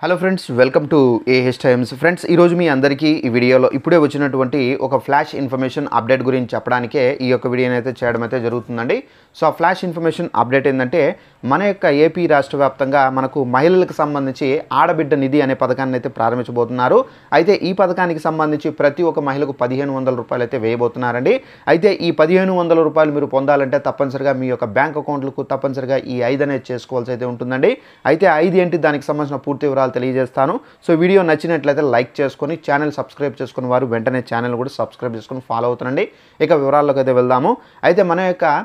Hello friends, welcome to AH times. Friends, ఈరోజు మీ అందరికీ ఈ వీడియోలో ఇప్పుడే వచ్చినటువంటి ఒక ఫ్లాష్ ఇన్ఫర్మేషన్ అప్డేట్ గురించి చెప్పడానికే ఈ యొక్క వీడియోని అయితే చేయడం అయితే జరుగుతుందండి. సో ఆ ఫ్లాష్ ఇన్ఫర్మేషన్ అప్డేట్ ఏంటంటే, మన యొక్క ఏపీ రాష్ట్ర వ్యాప్తంగా మనకు మహిళలకు సంబంధించి ఆడబిడ్డ నిధి అనే పథకాన్ని అయితే ప్రారంభించబోతున్నారు. అయితే ఈ పథకానికి సంబంధించి ప్రతి ఒక్క మహిళకు 1500 రూపాయలు అయితే వేయబోతున్నారండి. అయితే ఈ 1500 రూపాయలు మీరు పొందాలంటే తప్పనిసరిగా మీ యొక్క బ్యాంక్ అకౌంట్లకు తప్పనిసరిగా ఈ 5 అనేది చేసుకోవాల్సి అయితే ఉంటుందండి. అయితే 5 ఏంటి, దానికి సంబంధించిన పూర్తి వివరాలు తెలియజేస్తాను. సో వీడియో నచ్చినట్లయితే లైక్ చేసుకొని ఛానల్ సబ్స్క్రైబ్ చేసుకుని వారు వెంటనే ఛానల్ కూడా సబ్స్క్రైబ్ చేసుకొని ఫాలో అవుతుండండి. ఇక వివరాల్లోకి అయితే వెళ్దాము. అయితే మన యొక్క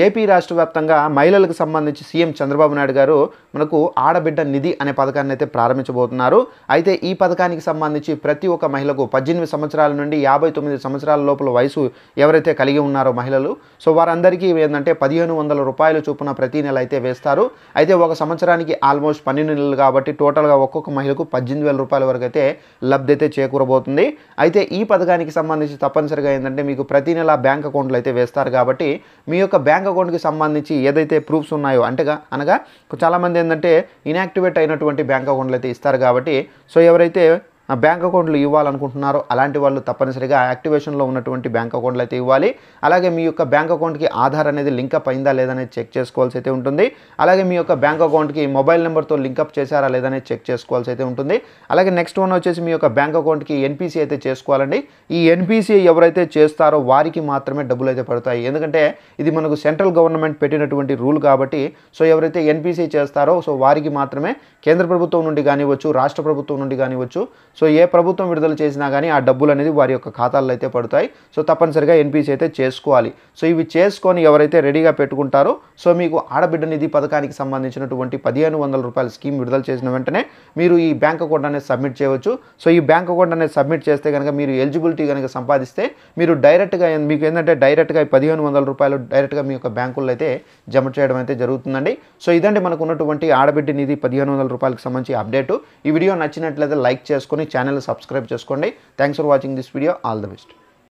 ఏపీ రాష్ట్ర వ్యాప్తంగా మహిళలకు సంబంధించి సీఎం చంద్రబాబు నాయుడు గారు మనకు ఆడబిడ్డ నిధి అనే పథకాన్ని అయితే ప్రారంభించబోతున్నారు. అయితే ఈ పథకానికి సంబంధించి ప్రతి ఒక్క మహిళకు 18 సంవత్సరాల నుండి 59 సంవత్సరాల లోపల వయసు ఎవరైతే కలిగి ఉన్నారో మహిళలు, సో వారందరికీ ఏంటంటే 1500 రూపాయలు చొప్పున ప్రతి నెల అయితే వేస్తారు. అయితే ఒక సంవత్సరానికి ఆల్మోస్ట్ 12 నెలలు కాబట్టి టోటల్గా ఒక్కొక్క మహిళకు 18,000 రూపాయల వరకు అయితే లబ్ధి అయితే చేకూరబోతుంది. అయితే ఈ పథకానికి సంబంధించి తప్పనిసరిగా ఏంటంటే మీకు ప్రతి నెల బ్యాంక్ అకౌంట్లు అయితే వేస్తారు. కాబట్టి మీ యొక్క బ్యాంక్ అకౌంట్కి సంబంధించి ఏదైతే ప్రూఫ్స్ ఉన్నాయో అనగా చాలామంది ఏంటంటే ఇన్యాక్టివేట్ అయినటువంటి బ్యాంక్ అకౌంట్లు అయితే ఇస్తారు. కాబట్టి సో ఎవరైతే బ్యాంక్ అకౌంట్లు ఇవ్వాలనుకుంటున్నారో అలాంటి వాళ్ళు తప్పనిసరిగా యాక్టివేషన్లో ఉన్నటువంటి బ్యాంక్ అకౌంట్లు అయితే ఇవ్వాలి. అలాగే మీ యొక్క బ్యాంక్ అకౌంట్కి ఆధార్ అనేది లింకప్ అయిందా లేదనేది చెక్ చేసుకోవాల్సి అయితే ఉంటుంది. అలాగే మీ యొక్క బ్యాంక్ అకౌంట్కి మొబైల్ నెంబర్తో లింకప్ చేశారా లేదనేది చెక్ చేసుకోవాల్సి అయితే ఉంటుంది. అలాగే నెక్స్ట్ వన్ వచ్చేసి మీ యొక్క బ్యాంక్ అకౌంట్కి ఎన్పిసి అయితే చేసుకోవాలండి. ఈ ఎన్పిసి ఎవరైతే చేస్తారో వారికి మాత్రమే డబ్బులు అయితే పడతాయి. ఎందుకంటే ఇది మనకు సెంట్రల్ గవర్నమెంట్ పెట్టినటువంటి రూల్ కాబట్టి సో ఎవరైతే ఎన్పిసి చేస్తారో సో వారికి మాత్రమే కేంద్ర ప్రభుత్వం నుండి కానివ్వచ్చు, రాష్ట్ర ప్రభుత్వం నుండి కానివ్వచ్చు, సో ఏ ప్రభుత్వం విడుదల చేసినా కానీ ఆ డబ్బులు అనేది వారి యొక్క ఖాతాల్లో అయితే పడతాయి. సో తప్పనిసరిగా ఎన్పిసి అయితే చేసుకోవాలి. సో ఇవి చేసుకొని ఎవరైతే రెడీగా పెట్టుకుంటారో సో మీకు ఆడబిడ్డ నిధి పథకానికి సంబంధించినటువంటి 1500 రూపాయల స్కీమ్ విడుదల చేసిన వెంటనే మీరు ఈ బ్యాంక్ అకౌంట్ అనేది సబ్మిట్ చేయవచ్చు. సో ఈ బ్యాంక్ అకౌంట్ అనేది సబ్మిట్ చేస్తే కనుక మీరు ఎలిజిబిలిటీ కనుక సంపాదిస్తే మీరు డైరెక్ట్గా మీకు ఏంటంటే డైరెక్ట్గా 1500 రూపాయలు డైరెక్ట్గా మీ యొక్క బ్యాంకుల్లో అయితే జమ చేయడం అయితే జరుగుతుందండి. సో ఇదండి మనకు ఉన్నటువంటి ఆడబిడ్డ నిధి 1500 రూపాయలకు సంబంధించి అప్డేట్. ఈ వీడియో నచ్చినట్లయితే లైక్ చేసుకొని ఛానల్ సబ్స్క్రైబ్ చేసుకోండి. Thanks for watching this video. All the best.